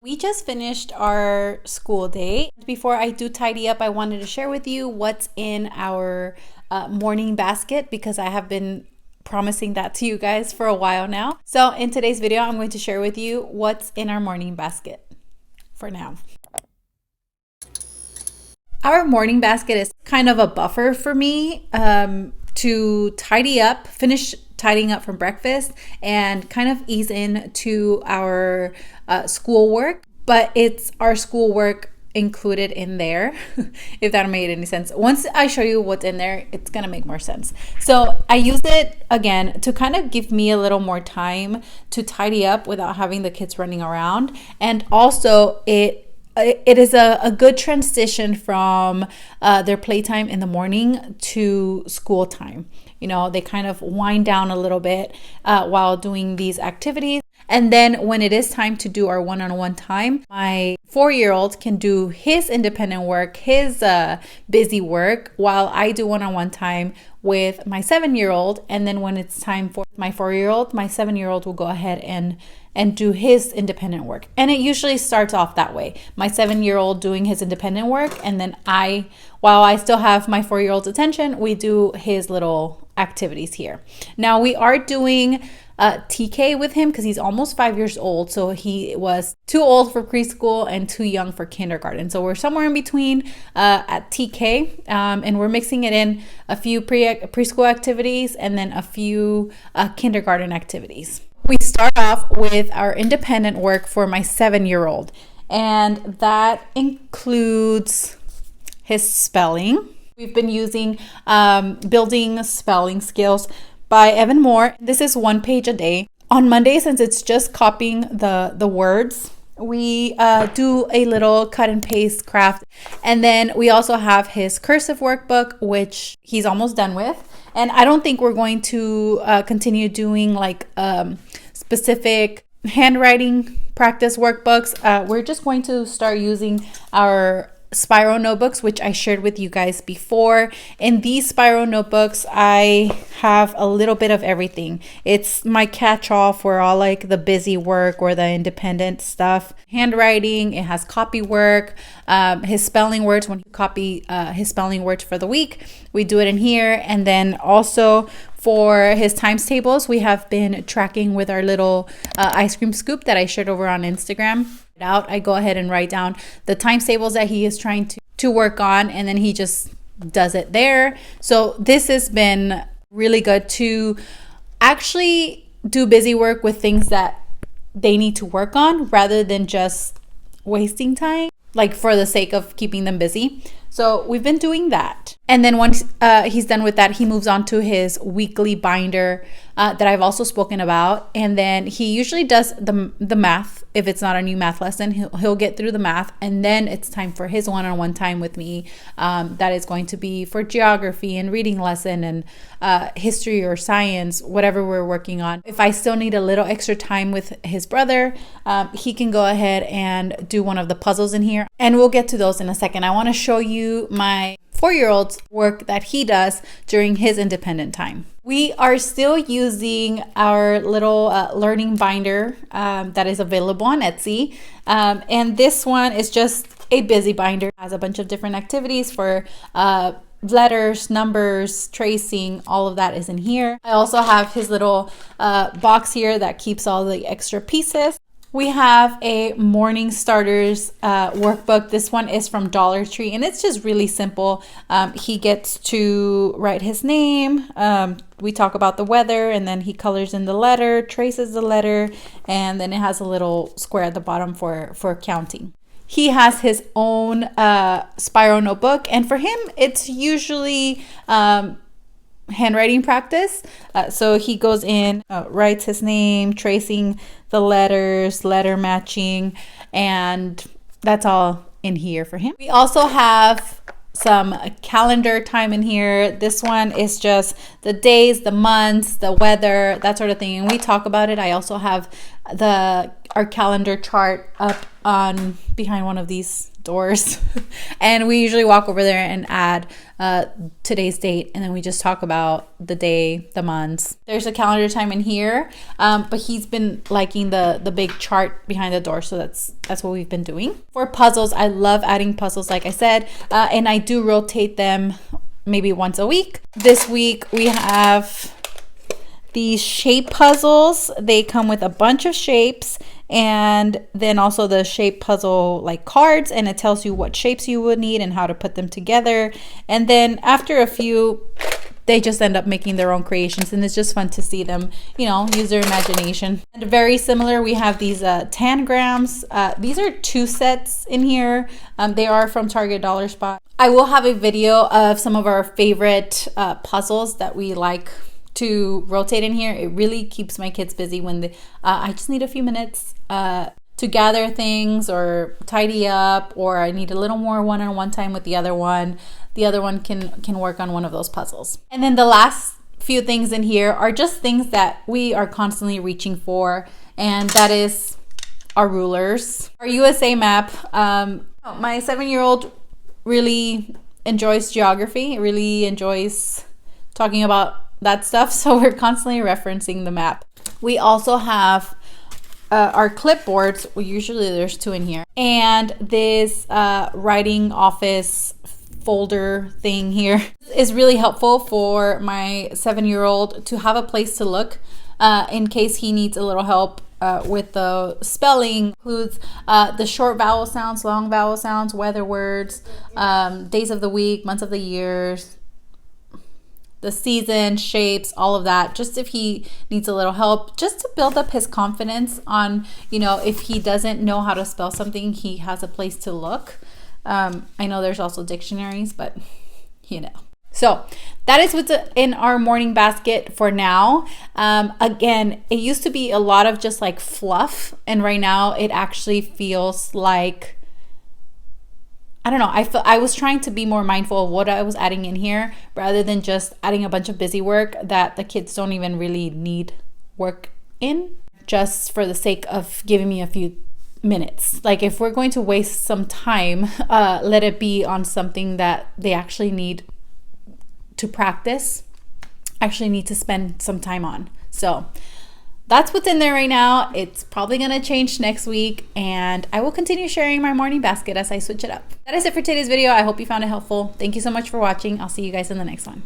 We just finished our school day. Before I do tidy up, I wanted to share with you what's in our morning basket because I have been promising that to you guys for a while now. So in today's video, I'm going to share with you what's in our morning basket for now. Our morning basket is kind of a buffer for me to tidy up, finish tidying up from breakfast and kind of ease into our schoolwork, but it's our schoolwork included in there, if that made any sense. Once I show you what's in there, it's gonna make more sense. So I use it again to kind of give me a little more time to tidy up without having the kids running around, and also it is a good transition from their playtime in the morning to school time. You know, they kind of wind down a little bit while doing these activities. And then when it is time to do our one-on-one time, my 4-year-old can do his independent work, his busy work, while I do one-on-one time with my 7-year-old. And then when it's time for my 4-year-old, my 7-year-old will go ahead and do his independent work. And it usually starts off that way. My 7-year-old doing his independent work, and then while I still have my 4-year-old's attention, we do his little activities here. Now we are doing TK with him because he's almost 5 years old. So he was too old for preschool and too young for kindergarten. So we're somewhere in between at TK, and we're mixing it in a few preschool activities and then a few kindergarten activities. We start off with our independent work for my 7-year-old, and that includes his spelling. We've been using Building Spelling Skills by Evan Moore. This is 1 page a day. On Monday, since it's just copying the words, we do a little cut and paste craft. And then we also have his cursive workbook, which he's almost done with. And I don't think we're going to continue doing like specific handwriting practice workbooks. We're just going to start using our spiral notebooks, which I shared with you guys before. In these spiral notebooks, I have a little bit of everything. It's my catch-all for all like the busy work or the independent stuff. Handwriting, it has copy work, his spelling words. When you copy his spelling words for the week, we do it in here. And then also for his times tables, we have been tracking with our little ice cream scoop that I shared over on Instagram. I go ahead and write down the times tables that he is trying to work on, and then he just does it there. So this has been really good to actually do busy work with things that they need to work on rather than just wasting time, like for the sake of keeping them busy. So we've been doing that. And then once he's done with that, he moves on to his weekly binder that I've also spoken about. And then he usually does the math. If it's not a new math lesson, he'll get through the math. And then it's time for his one-on-one time with me. That is going to be for geography and reading lesson and history or science, whatever we're working on. If I still need a little extra time with his brother, he can go ahead and do one of the puzzles in here. And we'll get to those in a second. I want to show you my 4-year-old's work that he does during his independent time. We are still using our little learning binder that is available on Etsy. And this one is just a busy binder. It has a bunch of different activities for letters, numbers, tracing, all of that is in here. I also have his little box here that keeps all the extra pieces. We have a morning starters workbook. This one is from Dollar Tree, and it's just really simple. He gets to write his name. We talk about the weather, and then he colors in the letter, traces the letter, and then it has a little square at the bottom for counting. He has his own spiral notebook, and for him, it's usually handwriting practice. So he goes in, writes his name, tracing the letters, letter matching, and that's all in here for him. We also have some calendar time in here. This one is just the days, the months, the weather, that sort of thing, and we talk about it. I also have our calendar chart up on behind one of these doors. And we usually walk over there and add today's date, and then we just talk about the day, the months. There's a calendar time in here, but he's been liking the big chart behind the door, so that's what we've been doing. For puzzles, I love adding puzzles, like I said, and I do rotate them maybe once a week. This week we have these shape puzzles. They come with a bunch of shapes, and then also the shape puzzle like cards, and it tells you what shapes you would need and how to put them together. And then after a few, they just end up making their own creations, and it's just fun to see them, you know, use their imagination. And very similar, we have these tangrams. These are 2 sets in here. They are from Target Dollar Spot. I will have a video of some of our favorite puzzles that we like to rotate in here. It really keeps my kids busy when I just need a few minutes to gather things or tidy up, or I need a little more one-on-one time with the other one. The other one can work on one of those puzzles. And then the last few things in here are just things that we are constantly reaching for, and that is our rulers, our USA map. My 7-year-old really enjoys geography, really enjoys talking about that stuff, so we're constantly referencing the map. We also have our clipboards. Well, usually there's 2 in here, and this writing office folder thing here is really helpful for my 7-year-old to have a place to look in case he needs a little help with the spelling. Includes the short vowel sounds, long vowel sounds, weather words, days of the week, months of the years, the season, shapes, all of that, just if he needs a little help, just to build up his confidence on, you know, if he doesn't know how to spell something, he has a place to look. I know there's also dictionaries, but you know. So that is what's in our morning basket for now. Again, it used to be a lot of just like fluff, and right now it actually feels like, I don't know, I was trying to be more mindful of what I was adding in here rather than just adding a bunch of busy work that the kids don't even really need work in, just for the sake of giving me a few minutes. Like, if we're going to waste some time, let it be on something that they actually need to practice, actually need to spend some time on. So that's what's in there right now. It's probably going to change next week, and I will continue sharing my morning basket as I switch it up. That is it for today's video. I hope you found it helpful. Thank you so much for watching. I'll see you guys in the next one.